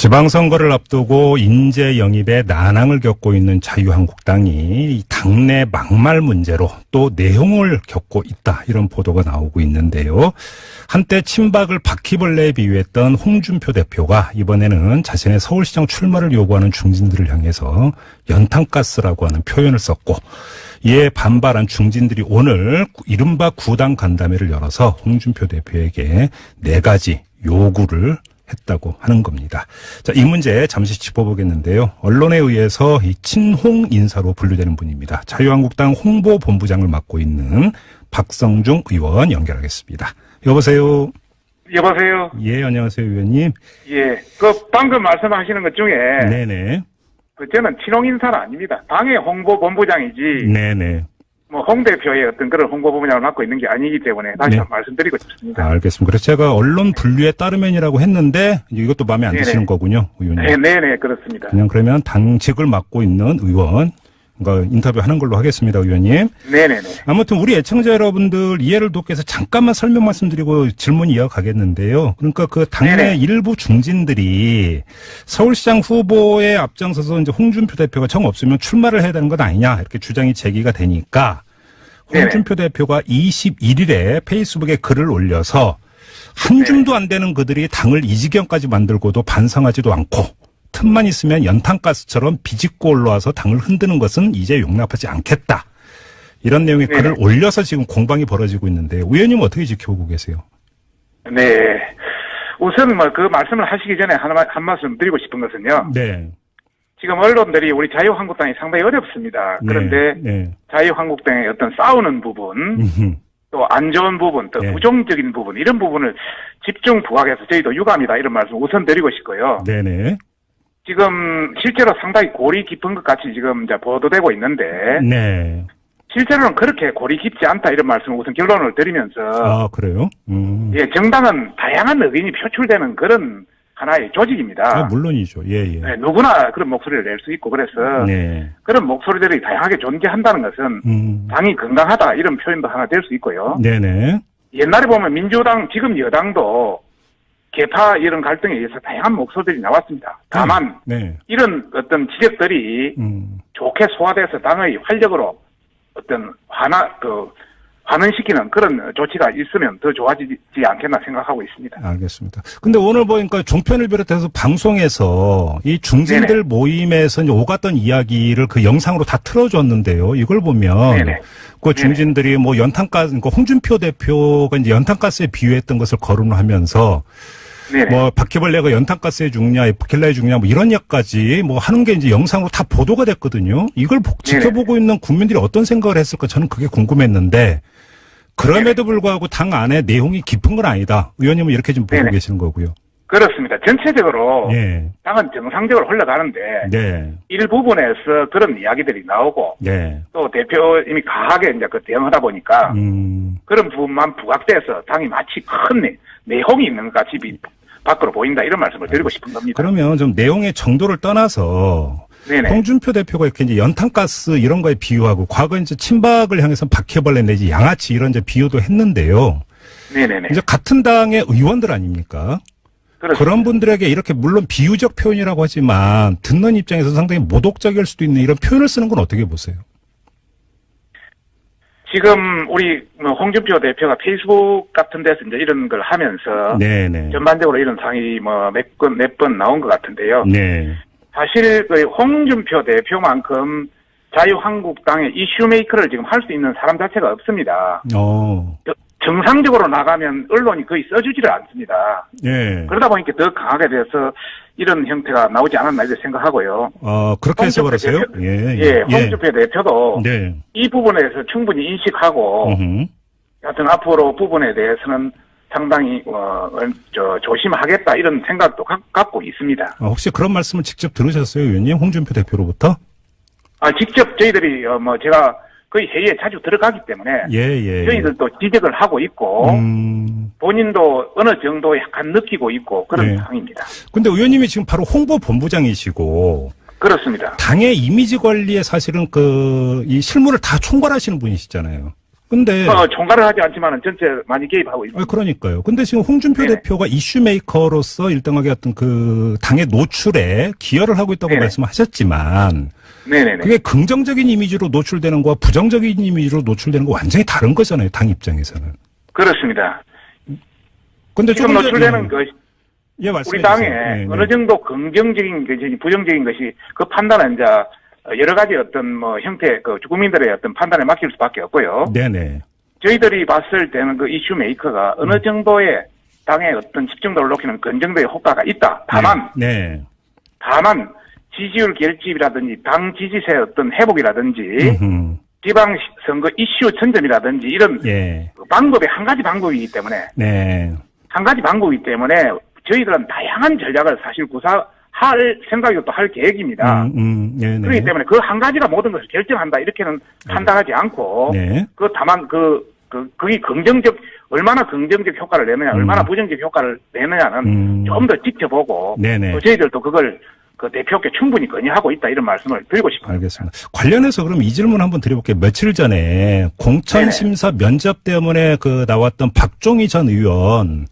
지방선거를 앞두고 인재 영입에 난항을 겪고 있는 자유한국당이 당내 막말 문제로 또 내용을 겪고 있다, 이런 보도가 나오고 있는데요. 한때 친박을 바퀴벌레에 비유했던 홍준표 대표가 이번에는 자신의 서울시장 출마를 요구하는 중진들을 향해서 연탄가스라고 하는 표현을 썼고, 이에 반발한 중진들이 오늘 이른바 구당 간담회를 열어서 홍준표 대표에게 4가지 요구를 했다고 하는 겁니다. 자, 이 문제 잠시 짚어보겠는데요. 언론에 의해서 이 친홍 인사로 분류되는 분입니다. 자유한국당 홍보본부장을 맡고 있는 박성중 의원 연결하겠습니다. 여보세요. 여보세요. 예, 안녕하세요, 의원님. 예, 방금 말씀하시는 것 중에 네네. 저는 친홍 인사는 아닙니다. 당의 홍보본부장이지. 네네. 홍 대표의 어떤 그런 홍보본부장을 맡고 있는 게 아니기 때문에 다시 한번 말씀드리고 싶습니다. 알겠습니다. 그래서 제가 언론 분류에 따르면이라고 했는데 이것도 마음에 안 드시는 거군요, 의원님. 네네, 그렇습니다. 그러면 당직을 맡고 있는 의원, 그러니까 인터뷰하는 걸로 하겠습니다, 의원님. 네네네. 아무튼 우리 애청자 여러분들 이해를 돕기 위해서 잠깐만 설명 말씀드리고 질문 이어가겠는데요. 그러니까 그 당내 일부 중진들이 서울시장 후보에 앞장서서 이제 홍준표 대표가 정 없으면 출마를 해야 되는 것 아니냐, 이렇게 주장이 제기가 되니까 홍준표 대표가 21일에 페이스북에 글을 올려서 한 줌도 안 되는 그들이 당을 이 지경까지 만들고도 반성하지도 않고 틈만 있으면 연탄가스처럼 비집고 올라와서 당을 흔드는 것은 이제 용납하지 않겠다, 이런 내용의 글을 올려서 지금 공방이 벌어지고 있는데 의원님은 어떻게 지켜보고 계세요? 네. 우선 그 말씀을 하시기 전에 한 말씀 드리고 싶은 것은요. 네. 지금 언론들이 우리 자유한국당이 상당히 어렵습니다. 그런데 자유한국당의 어떤 싸우는 부분, 또 안 좋은 부분, 또 부정적인 부분, 이런 부분을 집중 부각해서 저희도 유감이다, 이런 말씀 우선 드리고 싶고요. 네네. 지금 실제로 상당히 골이 깊은 것 같이 지금 이제 보도되고 있는데, 실제로는 그렇게 골이 깊지 않다, 이런 말씀을 우선 결론을 드리면서. 아, 그래요? 예, 정당은 다양한 의견이 표출되는 그런 하나의 조직입니다. 물론이죠. 예. 네, 누구나 그런 목소리를 낼 수 있고, 그래서 그런 목소리들이 다양하게 존재한다는 것은 당이 건강하다, 이런 표현도 하나 될 수 있고요. 네네. 옛날에 보면 민주당, 지금 여당도 개파 이런 갈등에 의해서 다양한 목소리들이 나왔습니다. 다만 이런 어떤 지적들이 좋게 소화돼서 당의 활력으로 어떤 환원시키는 그런 조치가 있으면 더 좋아지지 않겠나 생각하고 있습니다. 알겠습니다. 근데 오늘 보니까 종편을 비롯해서 방송에서 이 중진들 모임에서 이제 오갔던 이야기를 그 영상으로 다 틀어줬는데요. 이걸 보면 그 중진들이 뭐 연탄가스, 그러니까 홍준표 대표가 이제 연탄가스에 비유했던 것을 거론을 하면서 뭐 바퀴벌레가 연탄가스에 죽냐, 바퀴벌레에 죽냐, 뭐 이런 약까지 뭐 하는 게 이제 영상으로 다 보도가 됐거든요. 이걸 지켜보고 있는 국민들이 어떤 생각을 했을까, 저는 그게 궁금했는데, 그럼에도 불구하고 당 안에 내용이 깊은 건 아니다, 의원님은 이렇게 좀 보고 계시는 거고요. 그렇습니다. 전체적으로 당은 정상적으로 흘러가는데 일부분에서 그런 이야기들이 나오고 또 대표님이 강하게 이제 그 대응하다 보니까 그런 부분만 부각돼서 당이 마치 큰 내홍이 있는 것 같이 밖으로 보인다, 이런 말씀을 드리고 싶은 겁니다. 그러면 좀 내용의 정도를 떠나서 홍준표 대표가 이렇게 이제 연탄가스 이런 거에 비유하고 과거 이제 친박을 향해서 바퀴벌레 내지 양아치 이런 이제 비유도 했는데요. 이제 같은 당의 의원들 아닙니까? 그런 분들에게 이렇게 물론 비유적 표현이라고 하지만 듣는 입장에서 상당히 모독적일 수도 있는 이런 표현을 쓰는 건 어떻게 보세요? 지금 우리 홍준표 대표가 페이스북 같은 데서 이제 이런 걸 하면서 전반적으로 이런 상이 몇 번 나온 것 같은데요. 사실 그 홍준표 대표만큼 자유한국당의 이슈 메이커를 지금 할 수 있는 사람 자체가 없습니다. 정상적으로 나가면 언론이 거의 써주지를 않습니다. 그러다 보니까 더 강하게 돼서 이런 형태가 나오지 않았나 이렇게 생각하고요. 그렇게 해서 그러세요? 홍준표 대표도 이 부분에서 충분히 인식하고 하여튼 앞으로 부분에 대해서는 상당히 조심하겠다, 이런 생각도 갖고 있습니다. 혹시 그런 말씀을 직접 들으셨어요, 의원님? 홍준표 대표로부터? 직접 저희들이 제가 거의 회의에 자주 들어가기 때문에 저희들도 지적을 하고 있고 본인도 어느 정도 약간 느끼고 있고 그런 상황입니다. 근데 의원님이 지금 바로 홍보본부장이시고 그렇습니다. 당의 이미지 관리에 사실은 이 실무를 다 총괄하시는 분이시잖아요. 근데 총괄을 하지 않지만은 전체 많이 개입하고 있습니다. 그러니까요. 근데 지금 홍준표 네네. 대표가 이슈 메이커로서 일정하게 어떤 그 당의 노출에 기여를 하고 있다고 네네. 말씀하셨지만 네네네. 그게 긍정적인 이미지로 노출되는 거와 부정적인 이미지로 노출되는 거 완전히 다른 거잖아요. 당 입장에서는. 그렇습니다. 근데 지금 노출되는 것이 예, 우리 당에 어느 정도 긍정적인 것이 부정적인 것이 그 판단은 이제 여러 가지 어떤 뭐 형태 그 국민들의 어떤 판단에 맡길 수밖에 없고요. 네네. 저희들이 봤을 때는 그 이슈 메이커가 어느 정도의 당의 어떤 집중도를 높이는 긍정적인 효과가 있다. 다만 다만 지지율 결집이라든지 당 지지세의 어떤 회복이라든지 지방선거 이슈 전점이라든지 이런 방법이 한 가지 방법이기 때문에 한 가지 방법이기 때문에 저희들은 다양한 전략을 사실 구사할 생각이고 또 할 계획입니다. 그렇기 때문에 그 한 가지가 모든 것을 결정한다 이렇게는 판단하지 않고 그 다만 그게 얼마나 긍정적 효과를 내느냐 얼마나 부정적 효과를 내느냐는 좀 더 지켜보고 또 저희들도 그걸 그 대표께 충분히 건의하고 있다 이런 말씀을 드리고 싶습니다. 알겠습니다. 관련해서 그럼 이 질문 한번 드려볼게요. 며칠 전에 공천심사 면접 때문에 그 나왔던 박종희 전 의원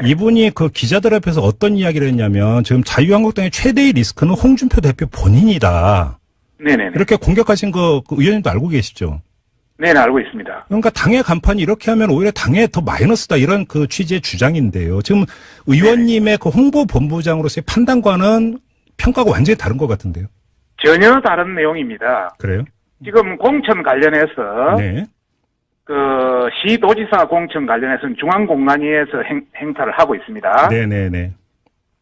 이분이 그 기자들 앞에서 어떤 이야기를 했냐면 지금 자유한국당의 최대의 리스크는 홍준표 대표 본인이다. 이렇게 공격하신 거 그 의원님도 알고 계시죠? 네, 알고 있습니다. 그러니까 당의 간판이 이렇게 하면 오히려 당에 더 마이너스다 이런 그 취지의 주장인데요. 지금 의원님의 그 홍보본부장으로서의 판단과는 평가가 완전히 다른 것 같은데요. 전혀 다른 내용입니다. 그래요? 지금 공천 관련해서 그 시도지사 공천 관련해서는 중앙공관위에서 행사를 하고 있습니다.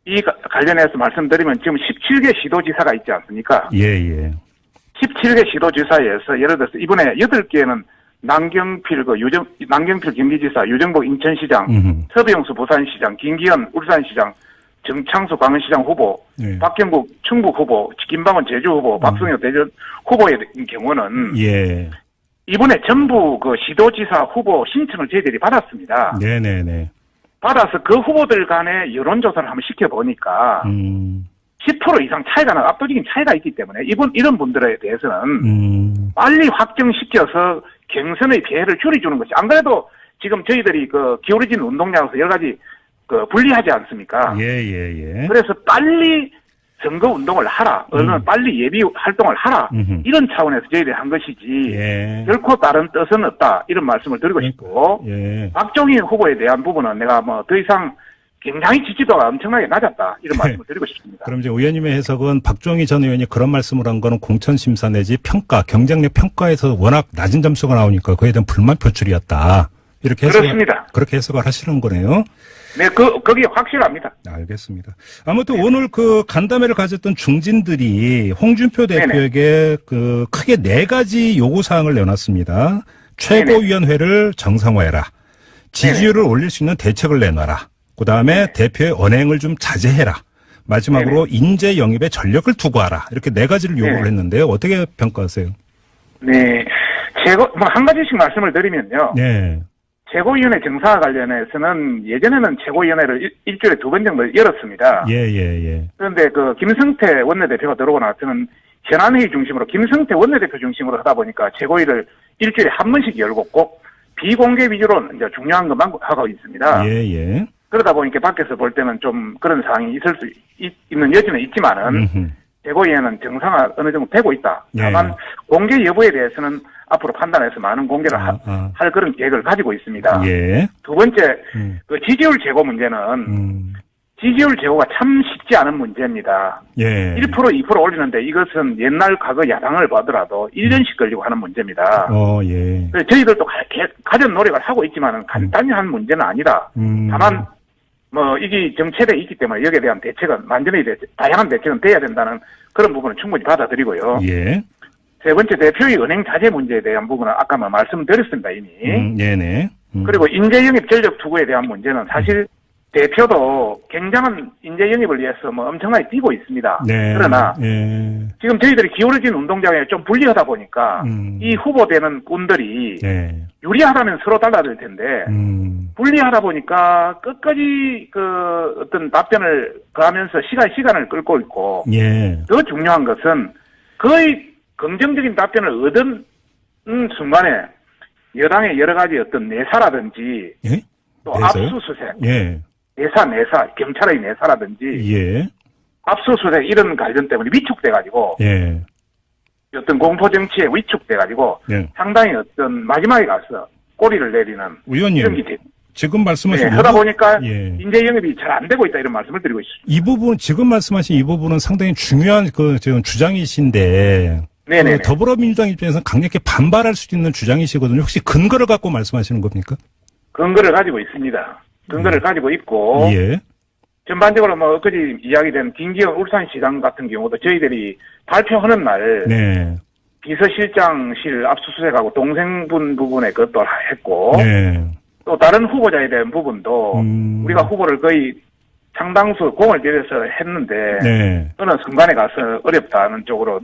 이 관련해서 말씀드리면 지금 17개 시도지사가 있지 않습니까? 17개 시도지사에서 예를 들어서 이번에 8개는 남경필 경기지사, 유정복 인천시장, 서비용수 부산시장, 김기현 울산시장, 정창수 광원시장 후보, 박경국 충북 후보, 김방원 제주 후보, 박성효 대전 후보의 경우는 이번에 전부 그 시도지사 후보 신청을 저희들이 받았습니다. 받아서 그 후보들 간의 여론조사를 한번 시켜보니까 10% 이상 차이가 나, 압도적인 차이가 있기 때문에 이런 분들에 대해서는 빨리 확정시켜서 경선의 피해를 줄여주는 것이, 안 그래도 지금 저희들이 그 기울어진 운동량에서 여러 가지 그 분리하지 않습니까? 그래서 빨리 선거 운동을 하라, 얼른 빨리 예비 활동을 하라, 이런 차원에서 저희들이 한 것이지 결코 다른 뜻은 없다 이런 말씀을 드리고 싶고 박종희 후보에 대한 부분은 내가 뭐 더 이상 굉장히 지지도가 엄청나게 낮았다 이런 말씀을 드리고 싶습니다. 그럼 이제 의원님의 해석은 박종희 전 의원이 그런 말씀을 한 거는 공천심사 내지 평가, 경쟁력 평가에서 워낙 낮은 점수가 나오니까 그에 대한 불만 표출이었다. 이렇게 그렇게 해석을 하시는 거네요. 네, 그게 확실합니다. 알겠습니다. 아무튼 오늘 그 간담회를 가졌던 중진들이 홍준표 대표에게 그 크게 4가지 요구사항을 내놨습니다. 최고위원회를 정상화해라. 지지율을 올릴 수 있는 대책을 내놔라. 그 다음에 대표의 언행을 좀 자제해라. 마지막으로 인재 영입에 전력을 투구하라. 이렇게 4가지를 요구를 했는데요. 어떻게 평가하세요? 한 가지씩 말씀을 드리면요. 최고위원회 정상화 관련해서는 예전에는 최고위원회를 일주일에 2번 정도 열었습니다. 그런데 그 김성태 원내대표가 들어오고 나서는 현안회의 중심으로 김성태 원내대표 중심으로 하다 보니까 최고위를 일주일에 한 번씩 열고 꼭 비공개 위주로 이제 중요한 것만 하고 있습니다. 그러다 보니까 밖에서 볼 때는 좀 그런 상황이 있을 수 있는 여지는 있지만은 최고위원회는 정상화 어느 정도 되고 있다. 다만 공개 여부에 대해서는 앞으로 판단해서 많은 공개를 할 그런 계획을 가지고 있습니다. 두 번째, 그 지지율 제고 문제는 지지율 제고가 참 쉽지 않은 문제입니다. 1% 2% 올리는데 이것은 옛날 과거 야당을 보더라도 1년씩 걸리고 하는 문제입니다. 그래서 저희들도 가전 노력을 하고 있지만은 간단히 한 문제는 아니다. 다만 뭐 이게 정체돼 있기 때문에 여기에 대한 대책은 완전히 다양한 대책은 돼야 된다는 그런 부분은 충분히 받아들이고요. 세 번째, 대표의 은행 자재 문제에 대한 부분은 아까 말씀드렸습니다 이미. 그리고 인재 영입 전력 투구에 대한 문제는 사실 대표도 굉장한 인재 영입을 위해서 뭐 엄청나게 뛰고 있습니다. 그러나 지금 저희들이 기울어진 운동장에 좀 불리하다 보니까 이 후보되는 꾼들이 유리하다면 서로 달라질 텐데 불리하다 보니까 끝까지 그 어떤 답변을 가하면서 시간을 끌고 있고 더 중요한 것은 거의 긍정적인 답변을 얻은 순간에 여당의 여러 가지 어떤 내사라든지 예? 또 내사요? 압수수색, 예. 내사, 경찰의 내사라든지 예. 압수수색 이런 관련 때문에 위축돼가지고 예. 어떤 공포 정치에 위축돼가지고 예. 상당히 어떤 마지막에 가서 꼬리를 내리는 의원님. 이런 게 지금 말씀하신 하다 보니까 예. 인재 영입이 잘 안 되고 있다 이런 말씀을 드리고 있습니다. 이 부분 지금 말씀하신 이 부분은 상당히 중요한 그 지금 주장이신데 네네. 더불어민주당 입장에서는 강력히 반발할 수 있는 주장이시거든요. 혹시 근거를 갖고 말씀하시는 겁니까? 근거를 가지고 있습니다. 근거를 가지고 있고 예. 전반적으로 뭐 엊그제 이야기된 김기현 울산시장 같은 경우도 저희들이 발표하는 날 네. 비서실장실 압수수색하고 동생분 부분에 그것도 했고 네. 또 다른 후보자에 대한 부분도 우리가 후보를 거의 상당수 공을 들여서 했는데 네. 어느 순간에 가서 어렵다는 쪽으로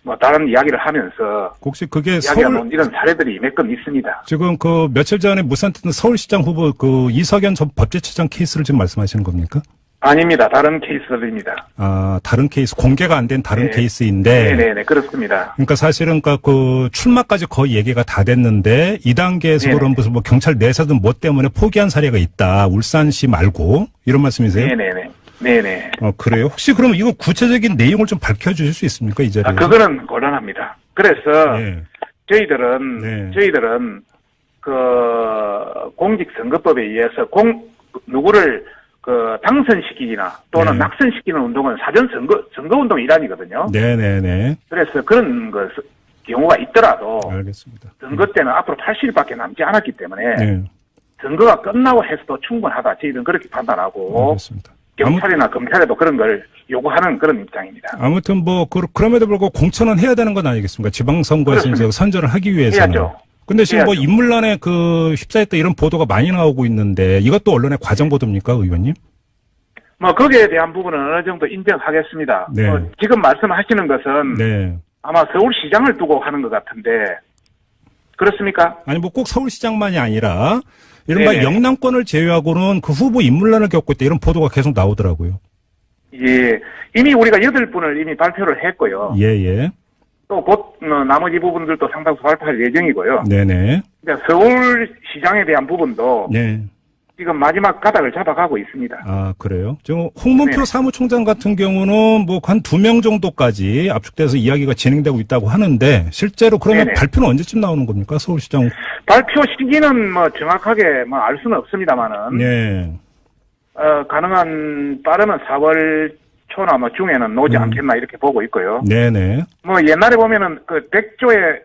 뭐 다른 이야기를 하면서 혹시 그게 이야기하는 이런 사례들이 몇 건 있습니다. 지금 그 며칠 전에 무산됐던 서울시장 후보 그 이석연 전 법제처장 케이스를 지금 말씀하시는 겁니까? 아닙니다. 다른 케이스들입니다. 아, 다른 케이스, 공개가 안 된 다른 네. 케이스인데. 네네네, 그렇습니다. 그러니까 사실은 그 출마까지 거의 얘기가 다 됐는데 이 단계에서 네네. 그런 무슨 뭐 경찰 내사든 뭐 때문에 포기한 사례가 있다. 울산시 말고 이런 말씀이세요? 네네네. 네네. 그래요? 혹시 그럼 이거 구체적인 내용을 좀 밝혀주실 수 있습니까? 이 자리에? 그거는 곤란합니다. 그래서 네. 저희들은 그 공직선거법에 의해서 누구를 그 당선시키기나 또는 네. 낙선시키는 운동은 사전 선거 일환이거든요. 네네네. 그래서 그런 경우가 있더라도 알겠습니다. 선거 때는 앞으로 80일밖에 남지 않았기 때문에 네. 선거가 끝나고 해서도 충분하다. 저희들은 그렇게 판단하고 알겠습니다. 경찰이나 검찰에도 그런 걸 요구하는 그런 입장입니다. 아무튼 뭐 그럼에도 불구하고 공천은 해야 되는 건 아니겠습니까? 지방선거에서 이제 선전을 하기 위해서는. 해야죠. 근데 지금 뭐 해야죠. 인물난에 휩싸였다 이런 보도가 많이 나오고 있는데 이것도 언론의 과정 보도입니까, 의원님? 뭐 거기에 대한 부분은 어느 정도 인정하겠습니다. 네. 지금 말씀하시는 것은 네. 아마 서울시장을 두고 하는 것 같은데 그렇습니까? 아니 뭐 꼭 서울시장만이 아니라 이른바 네네. 영남권을 제외하고는 그 후보 인물난을 겪고 있다 이런 보도가 계속 나오더라고요. 예. 이미 우리가 8분을 이미 발표를 했고요. 예예. 또 곧 나머지 부분들도 상당수 발표할 예정이고요. 네네. 그러니까 서울시장에 대한 부분도 네. 지금 마지막 가닥을 잡아가고 있습니다. 아, 그래요? 지금 홍문표 네. 사무총장 같은 경우는 뭐 한 2명 정도까지 압축돼서 이야기가 진행되고 있다고 하는데 실제로 그러면 네네. 발표는 언제쯤 나오는 겁니까? 서울시장. 발표 시기는 뭐 정확하게 뭐 알 수는 없습니다만은 네. 가능한 빠르면 4월 초나 뭐 중에는 나오지 않겠나 이렇게 보고 있고요. 네네. 뭐 옛날에 보면은 그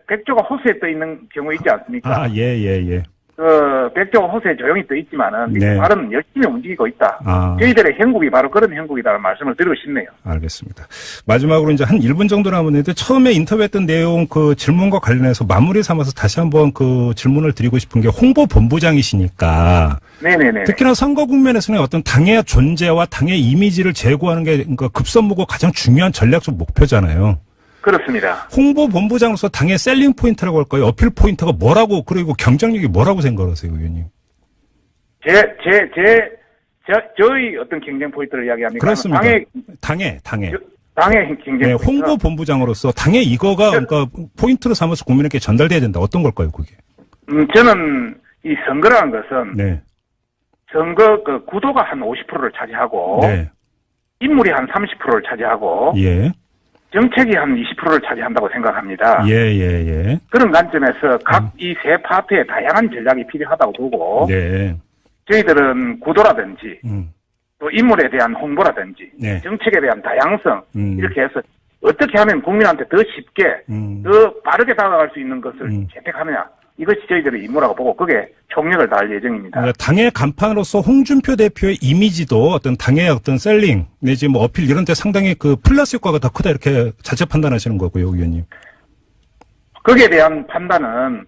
백조가 호수에 떠 있는 경우 있지 않습니까? 아, 예. 그 백조가 호수에 조용히 떠 있지만은 네. 발은 열심히 움직이고 있다. 아. 저희들의 형국이 바로 그런 형국이다라는 말씀을 드리고 싶네요. 알겠습니다. 마지막으로 이제 한 1분 정도 남았는데 처음에 인터뷰했던 내용 그 질문과 관련해서 마무리 삼아서 다시 한번 그 질문을 드리고 싶은 게 홍보본부장이시니까 네네네. 특히나 선거 국면에서는 어떤 당의 존재와 당의 이미지를 제고하는 게 그러니까 급선무고 가장 중요한 전략적 목표잖아요. 그렇습니다. 홍보본부장으로서 당의 셀링 포인트라고 할까요? 어필 포인트가 뭐라고 그리고 경쟁력이 뭐라고 생각하세요, 의원님? 저희 어떤 경쟁 포인트를 이야기합니까? 그렇습니다. 당의 경쟁 네, 포인트. 홍보본부장으로서 당의 이거가 그러니까 포인트로 삼아서 국민에게 전달돼야 된다. 어떤 걸까요, 그게? 저는 이 선거라는 것은 네. 선거 그 구도가 한 50%를 차지하고 네. 인물이 한 30%를 차지하고 예. 정책이 한 20%를 차지한다고 생각합니다. 예. 그런 관점에서 각 이 세 파트에 다양한 전략이 필요하다고 보고 네. 저희들은 구도라든지 또 인물에 대한 홍보라든지 네. 정책에 대한 다양성 이렇게 해서 어떻게 하면 국민한테 더 쉽게 더 빠르게 다가갈 수 있는 것을 채택하느냐 이것이 저희들의 임무라고 보고 그게 총력을 다할 예정입니다. 그러니까 당의 간판으로서 홍준표 대표의 이미지도 어떤 당의 어떤 셀링 내지 뭐 어필 이런 데 상당히 그 플러스 효과가 더 크다 이렇게 자체 판단하시는 거고요, 의원님. 거기에 대한 판단은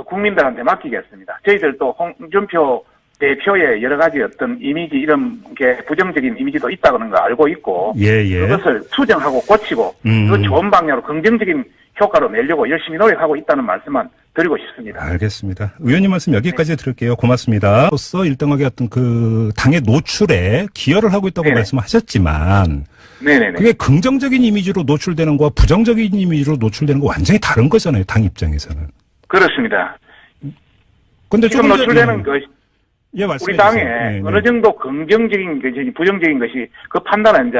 국민들한테 맡기겠습니다. 저희들도 홍준표 대표의 여러 가지 어떤 이미지 이런 게 부정적인 이미지도 있다는 걸 알고 있고 그것을 수정하고 고치고 그 좋은 방향으로 긍정적인 효과로 내려고 열심히 노력하고 있다는 말씀만 드리고 싶습니다. 알겠습니다. 의원님 말씀 여기까지 들을게요. 고맙습니다. 로서 1등하게 어떤 그 당의 노출에 기여를 하고 있다고 말씀하셨지만 네네네. 그게 긍정적인 이미지로 노출되는 거와 부정적인 이미지로 노출되는 거 완전히 다른 거잖아요. 당 입장에서는. 그렇습니다. 근데 지금 노출되는 것이 예, 우리 당에 어느 정도 긍정적인 것이 부정적인 것이 그 판단은 이제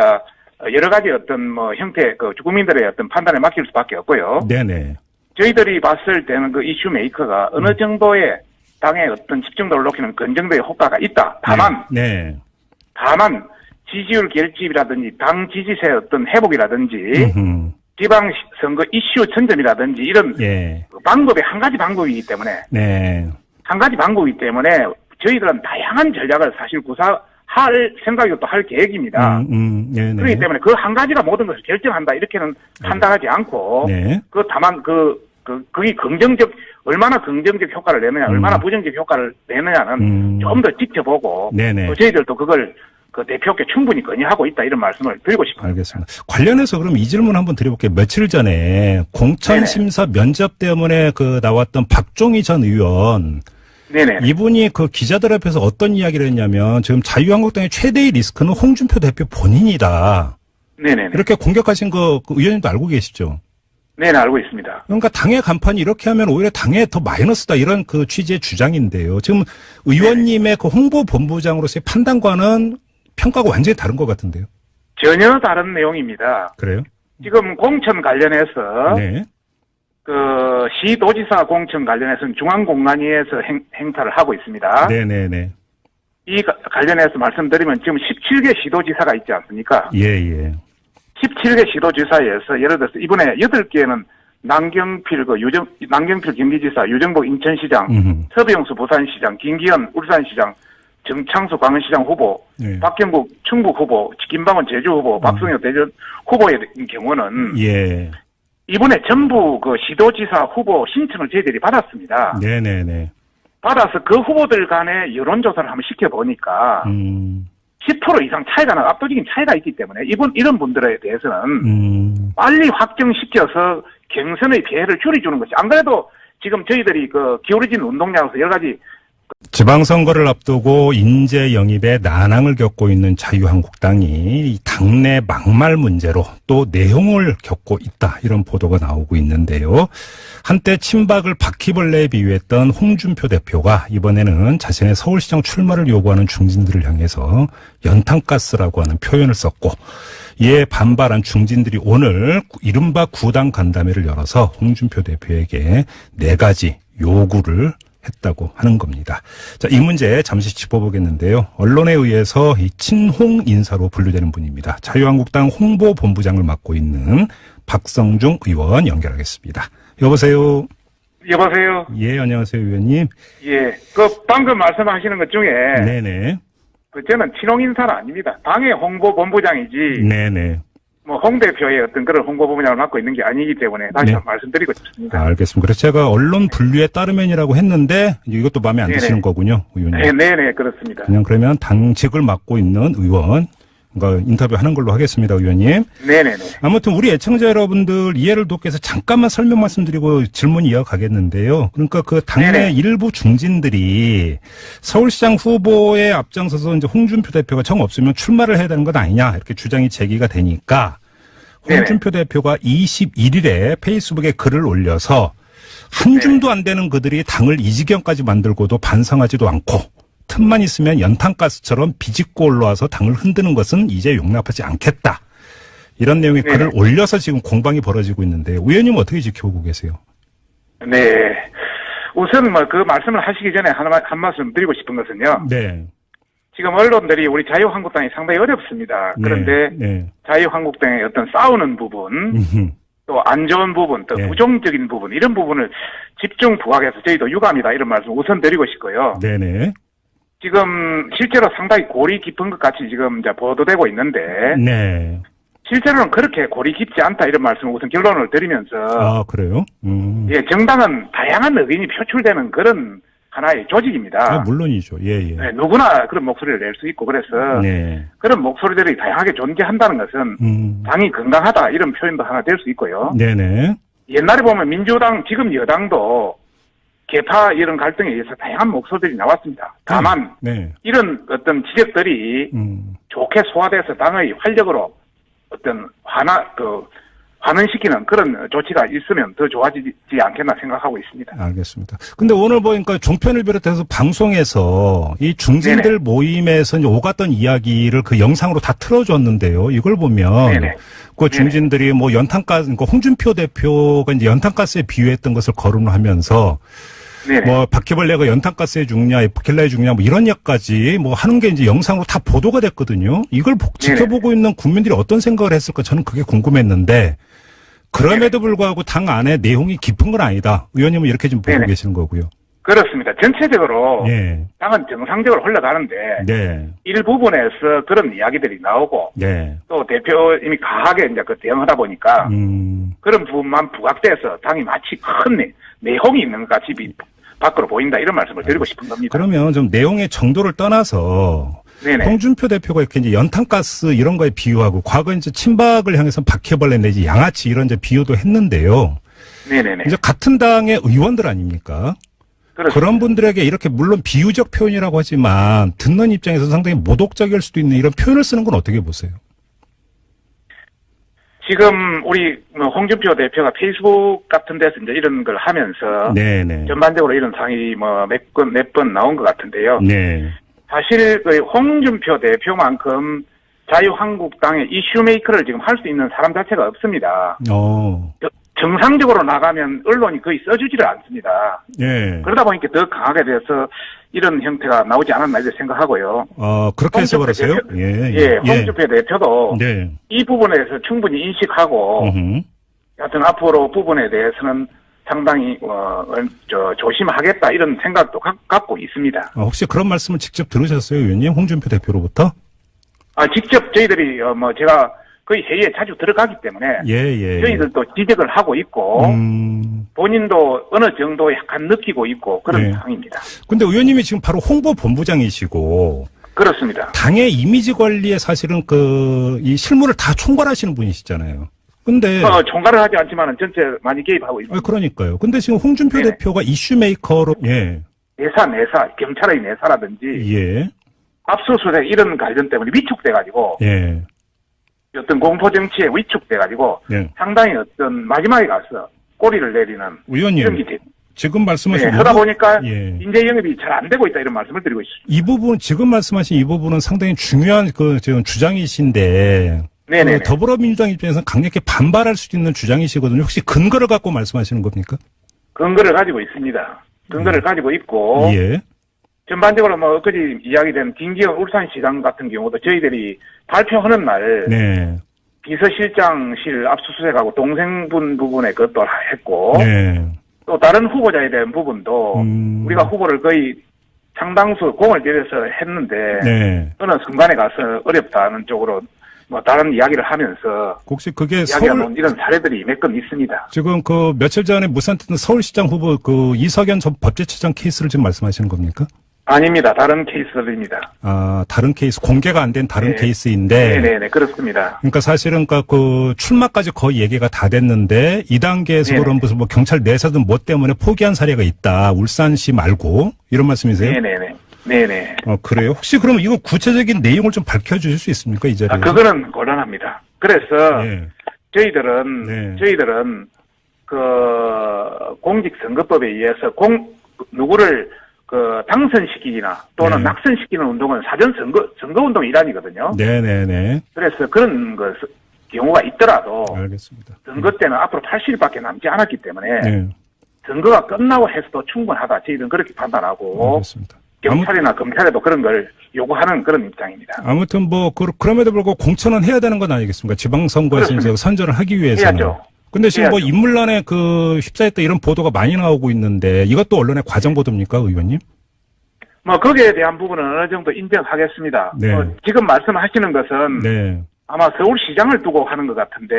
여러 가지 어떤 뭐 형태 그 국민들의 어떤 판단에 맡길 수밖에 없고요. 네네. 저희들이 봤을 때는 그 이슈 메이커가 어느 정도의 당의 어떤 집중도를 높이는 긍정도의 효과가 있다. 다만 지지율 결집이라든지 당 지지세의 어떤 회복이라든지 지방선거 이슈 전점이라든지 이런 방법이 한 가지 방법이기 때문에 한 가지 방법이기 때문에 저희들은 다양한 전략을 사실 구사할 생각이고 또 할 계획입니다. 그렇기 때문에 그 한 가지가 모든 것을 결정한다 이렇게는 판단하지 않고 다만 그게 얼마나 긍정적 효과를 내느냐, 얼마나 부정적 효과를 내느냐는 좀 더 지켜보고 저희들도 그걸 그 대표께 충분히 건의하고 있다 이런 말씀을 드리고 싶습니다. 알겠습니다. 관련해서 그럼 이 질문 한번 드려볼게요. 며칠 전에 공천심사 면접 때문에 그 나왔던 박종희 전 의원 이분이 그 기자들 앞에서 어떤 이야기를 했냐면 지금 자유한국당의 최대의 리스크는 홍준표 대표 본인이다. 이렇게 공격하신 그 의원님도 알고 계시죠? 네, 알고 있습니다. 그러니까 당의 간판이 이렇게 하면 오히려 당에 더 마이너스다 이런 그 취지의 주장인데요. 지금 의원님의 그 홍보본부장으로서의 판단과는 평가가 완전히 다른 것 같은데요. 전혀 다른 내용입니다. 그래요? 지금 공천 관련해서 그 시도지사 공천 관련해서는 중앙공관위에서 행사를 하고 있습니다. 이 관련해서 말씀드리면 지금 17개 시도지사가 있지 않습니까? 17개 시도지사에서 예를 들어서 이번에 8개는 남경필 경기지사, 유정복 인천시장, 서병수 부산시장, 김기현 울산시장, 정창수 광원시장 후보, 박경국 충북 후보, 김방원 제주 후보, 박성효 대전 후보의 경우는 이번에 전부 그 시도지사 후보 신청을 저희들이 받았습니다. 받아서 그 후보들 간의 여론조사를 한번 시켜보니까 10% 이상 차이가 나, 압도적인 차이가 있기 때문에 이런 분들에 대해서는 빨리 확정시켜서 경선의 피해를 줄여주는 것이 안 그래도 지금 저희들이 그 기울어진 운동량에서 여러 가지 지방선거를 앞두고 인재 영입에 난항을 겪고 있는 자유한국당이 당내 막말 문제로 또 내용을 겪고 있다 이런 보도가 나오고 있는데요. 한때 친박을 바퀴벌레에 비유했던 홍준표 대표가 이번에는 자신의 서울시장 출마를 요구하는 중진들을 향해서 연탄가스라고 하는 표현을 썼고 이에 반발한 중진들이 오늘 이른바 구당 간담회를 열어서 홍준표 대표에게 4가지 요구를 했다고 하는 겁니다. 자, 이 문제 잠시 짚어보겠는데요. 언론에 의해서 이 친홍 인사로 분류되는 분입니다. 자유한국당 홍보본부장을 맡고 있는 박성중 의원 연결하겠습니다. 여보세요. 여보세요. 예, 안녕하세요, 의원님. 예, 방금 말씀하시는 것 중에 저는 친홍 인사는 아닙니다. 당의 홍보본부장이지. 뭐 홍 대표의 어떤 그런 홍보본부장을 맡고 있는 게 아니기 때문에 다시 한번 말씀드리고 싶습니다. 알겠습니다. 그래서 제가 언론 분류에 따르면이라고 했는데 이것도 마음에 안 드시는 거군요, 의원님. 네네, 그렇습니다. 그냥 그러면 당직을 맡고 있는 의원, 그러니까 인터뷰하는 걸로 하겠습니다, 의원님. 아무튼 우리 애청자 여러분들 이해를 돕기 위해서 잠깐만 설명 말씀드리고 질문 이어가겠는데요. 그러니까 그 당내 일부 중진들이 서울시장 후보에 앞장서서 이제 홍준표 대표가 정 없으면 출마를 해야 되는 것 아니냐 이렇게 주장이 제기가 되니까 홍준표 대표가 21일에 페이스북에 글을 올려서 한 줌도 안 되는 그들이 당을 이 지경까지 만들고도 반성하지도 않고 틈만 있으면 연탄가스처럼 비집고 올라와서 당을 흔드는 것은 이제 용납하지 않겠다. 이런 내용의 글을 올려서 지금 공방이 벌어지고 있는데 의원님은 어떻게 지켜보고 계세요? 우선 그 말씀을 하시기 전에 한 말씀 드리고 싶은 것은요. 지금 언론들이 우리 자유한국당이 상당히 어렵습니다. 그런데 자유한국당의 어떤 싸우는 부분, 또 안 좋은 부분, 또 부정적인 부분 이런 부분을 집중 부각해서 저희도 유감이다 이런 말씀 우선 드리고 싶고요. 지금 실제로 상당히 골이 깊은 것 같이 지금 이제 보도되고 있는데 실제로는 그렇게 골이 깊지 않다 이런 말씀을 우선 결론을 드리면서 그래요? 정당은 다양한 의견이 표출되는 그런 하나의 조직입니다. 물론이죠. 누구나 그런 목소리를 낼 수 있고 그래서 그런 목소리들이 다양하게 존재한다는 것은 당이 건강하다 이런 표현도 하나 될 수 있고요. 옛날에 보면 민주당 지금 여당도 개파 이런 갈등에 의해서 다양한 목소리들이 나왔습니다. 다만 이런 어떤 지적들이 좋게 소화돼서 당의 활력으로 어떤 환원시키는 그런 조치가 있으면 더 좋아지지 않겠나 생각하고 있습니다. 알겠습니다. 근데 오늘 보니까 종편을 비롯해서 방송에서 이 중진들 네네. 모임에서 이제 오갔던 이야기를 그 영상으로 다 틀어줬는데요. 이걸 보면 네네. 그 중진들이 뭐 연탄가스, 그러니까 홍준표 대표가 이제 연탄가스에 비유했던 것을 거론하면서 네네. 뭐 바퀴벌레가 연탄가스에 죽냐, 에프킬라에 죽냐, 뭐 이런 이야기까지 뭐 하는 게 이제 영상으로 다 보도가 됐거든요. 이걸 지켜보고 있는 국민들이 어떤 생각을 했을까 저는 그게 궁금했는데 그럼에도 불구하고 당 안에 내용이 깊은 건 아니다. 의원님은 이렇게 좀 보고 계시는 거고요. 그렇습니다. 전체적으로 당은 정상적으로 흘러가는데 일부분에서 그런 이야기들이 나오고 또 대표님이 강하게 이제 그 대응하다 보니까 그런 부분만 부각돼서 당이 마치 큰 내홍이 있는 것 같이 밖으로 보인다 이런 말씀을 드리고 싶은 겁니다. 그러면 좀 내용의 정도를 떠나서 홍준표 대표가 이렇게 이제 연탄가스 이런 거에 비유하고 과거 이제 친박을 향해서 바퀴벌레 내지 양아치 이런 이제 비유도 했는데요. 이제 같은 당의 의원들 아닙니까? 그렇습니다. 그런 분들에게 이렇게 물론 비유적 표현이라고 하지만 듣는 입장에서 상당히 모독적일 수도 있는 이런 표현을 쓰는 건 어떻게 보세요? 지금 우리 홍준표 대표가 페이스북 같은 데서 이제 이런 걸 하면서 전반적으로 이런 상이 뭐 몇 번 나온 것 같은데요. 사실 그 홍준표 대표만큼 자유한국당의 이슈메이커를 지금 할 수 있는 사람 자체가 없습니다. 정상적으로 나가면 언론이 거의 써주지를 않습니다. 그러다 보니까 더 강하게 돼서 이런 형태가 나오지 않았나 이렇게 생각하고요. 그렇게 해석하세요? 홍준표 대표도 이 부분에서 충분히 인식하고 하여튼 앞으로 부분에 대해서는 상당히 조심하겠다 이런 생각도 갖고 있습니다. 혹시 그런 말씀을 직접 들으셨어요, 의원님? 홍준표 대표로부터? 직접 저희들이 제가 거의 회의에 자주 들어가기 때문에 저희들도 지적을 하고 있고 본인도 어느 정도 약간 느끼고 있고 그런 상황입니다. 근데 의원님이 지금 바로 홍보본부장이시고 그렇습니다. 당의 이미지 관리에 사실은 이 실무를 다 총괄하시는 분이시잖아요. 근데 총괄을 하지 않지만은 전체 많이 개입하고 있습니다. 그러니까요. 근데 지금 홍준표 대표가 이슈메이커로 내사 경찰의 내사라든지 압수수색 이런 관련 때문에 위축돼가지고 어떤 공포정치에 위축돼가지고 상당히 어떤 마지막에 가서 꼬리를 내리는 의원님 이런 게 지금 말씀하신 하다 보니까 인재 영입이 잘 안 되고 있다 이런 말씀을 드리고 있습니다. 이 부분 지금 말씀하신 이 부분은 상당히 중요한 지금 주장이신데 더불어민주당 입장에서는 강력히 반발할 수 있는 주장이시거든요. 혹시 근거를 갖고 말씀하시는 겁니까? 근거를 가지고 있습니다. 근거를 가지고 있고 전반적으로 엊그제 이야기된 김기현 울산시장 같은 경우도 저희들이 발표하는 날 비서실장실 압수수색하고 동생분 부분에 그것도 했고 또 다른 후보자에 대한 부분도 우리가 후보를 거의 상당수 공을 들여서 했는데 어느 순간에 가서 어렵다는 쪽으로 다른 이야기를 하면서 혹시 그게 이런 사례들이 몇 건 있습니다. 지금 며칠 전에 무산됐던 서울시장 후보 이석연 전 법제처장 케이스를 지금 말씀하시는 겁니까? 아닙니다. 다른 케이스들입니다. 다른 케이스, 공개가 안 된 다른 케이스인데. 네네, 그렇습니다. 그러니까 사실은 출마까지 거의 얘기가 다 됐는데, 이 단계에서 그런 무슨 경찰 내사든 뭐 때문에 포기한 사례가 있다. 울산시 말고. 이런 말씀이세요? 네네. 그래요? 혹시 그럼 이거 구체적인 내용을 좀 밝혀주실 수 있습니까? 이 자리에? 그거는 곤란합니다. 그래서 저희들은 공직선거법에 의해서 누구를 당선시키기나 또는 낙선시키는 운동은 사전 선거운동 일환이거든요. 네네네. 그래서 그런 경우가 있더라도. 알겠습니다. 선거 때는 앞으로 80일밖에 남지 않았기 때문에. 선거가 끝나고 해서도 충분하다. 저희들은 그렇게 판단하고. 알겠습니다. 경찰이나 검찰에도 그런 걸 요구하는 그런 입장입니다. 아무튼 그럼에도 불구하고 공천은 해야 되는 건 아니겠습니까? 지방선거에서 이제 선전을 하기 위해서는. 해야죠. 근데 지금 인물란에 휩싸였다 이런 보도가 많이 나오고 있는데 이것도 언론의 과정 보도입니까, 의원님? 거기에 대한 부분은 어느 정도 인정하겠습니다. 지금 말씀하시는 것은 아마 서울시장을 두고 하는 것 같은데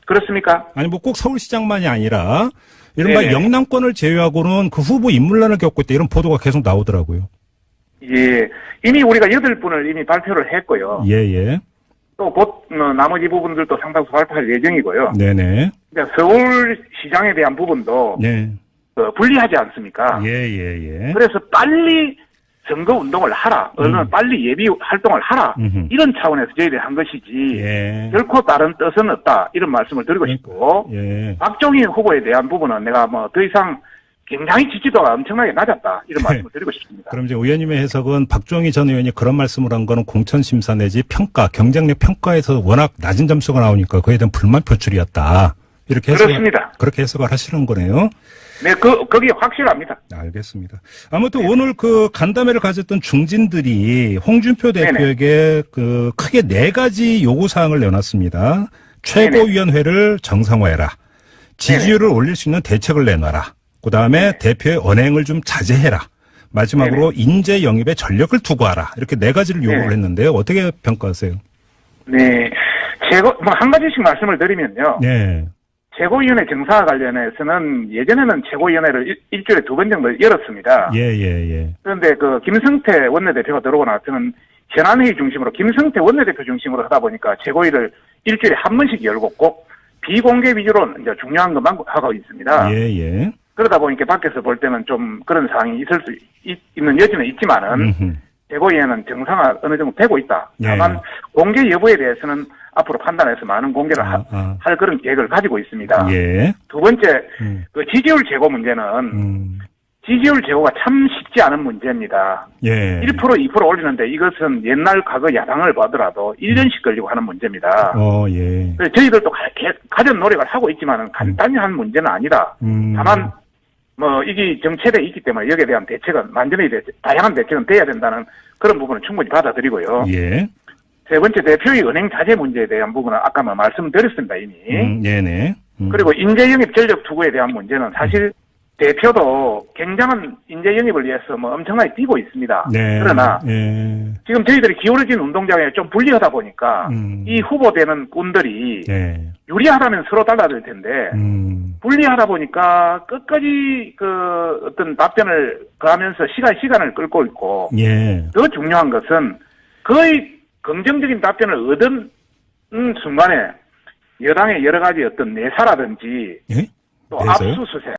그렇습니까? 아니 꼭 서울시장만이 아니라 이른바 영남권을 제외하고는 그 후보 인물란을 겪고 있다 이런 보도가 계속 나오더라고요. 이미 우리가 8분을 이미 발표를 했고요. 또 곧 나머지 부분들도 상당수 발표할 예정이고요. 네네. 그러니까 서울시장에 대한 부분도 분리하지 않습니까? 예. 그래서 빨리 선거 운동을 하라. 언론은 빨리 예비 활동을 하라. 이런 차원에서 저희들이 한 것이지 예. 결코 다른 뜻은 없다. 이런 말씀을 드리고 싶고 예. 박종희 후보에 대한 부분은 내가 뭐 더 이상 굉장히 지지도가 엄청나게 낮았다. 이런 말씀을 드리고 싶습니다. 그럼 이제 의원님의 해석은 박종희 전 의원이 그런 말씀을 한 거는 공천심사 내지 평가, 경쟁력 평가에서 워낙 낮은 점수가 나오니까 그에 대한 불만 표출이었다. 이렇게 그렇습니다. 그렇게 해석을 하시는 거네요. 네, 그게 확실합니다. 알겠습니다. 아무튼 오늘 그 간담회를 가졌던 중진들이 홍준표 대표에게 그 크게 4가지 요구사항을 내놨습니다. 최고위원회를 정상화해라. 지지율을 올릴 수 있는 대책을 내놔라. 그 다음에 대표의 언행을 좀 자제해라. 마지막으로 인재 영입에 전력을 투구하라. 이렇게 4가지를 요구를 했는데요. 어떻게 평가하세요? 네. 한 가지씩 말씀을 드리면요. 네. 최고위원회 정상화 관련해서는 예전에는 최고위원회를 일주일에 2번 정도 열었습니다. 예. 그런데 그 김성태 원내대표가 들어오고 나서는 현안회의 중심으로 김성태 원내대표 중심으로 하다 보니까 최고위를 일주일에 1번씩 열고 꼭 비공개 위주로 이제 중요한 것만 하고 있습니다. 예. 그러다 보니까 밖에서 볼 때는 좀 그런 상황이 있을 수 있는 여지는 있지만은 최고위원회는 정상화 어느 정도 되고 있다. 다만 공개 여부에 대해서는 앞으로 판단해서 많은 공개를 할 그런 계획을 가지고 있습니다. 예. 두 번째, 그 지지율 제고 문제는 지지율 제고가 참 쉽지 않은 문제입니다. 예. 1% 2% 올리는데 이것은 옛날 과거 야당을 봐더라도 1년씩 걸리고 하는 문제입니다. 예. 그래서 저희들도 가진 노력을 하고 있지만은 간단히 한 문제는 아니다. 다만 뭐 이게 정체돼 있기 때문에 여기에 대한 대책은 완전히 다양한 대책은 돼야 된다는 그런 부분은 충분히 받아들이고요. 예. 세 번째 대표의 은행 자제 문제에 대한 부분은 아까 뭐 말씀드렸습니다 이미. 네네. 그리고 인재 영입 전력 투구에 대한 문제는 사실 대표도 굉장한 인재 영입을 위해서 뭐 엄청나게 뛰고 있습니다. 네. 그러나 지금 저희들이 기울어진 운동장에 좀 불리하다 보니까 이 후보되는 꾼들이 유리하다면 서로 달라질 텐데 불리하다 보니까 끝까지 그 어떤 답변을 가하면서 시간을 끌고 있고 더 중요한 것은 거의 긍정적인 답변을 얻은 순간에 여당의 여러 가지 어떤 내사라든지 또 압수수색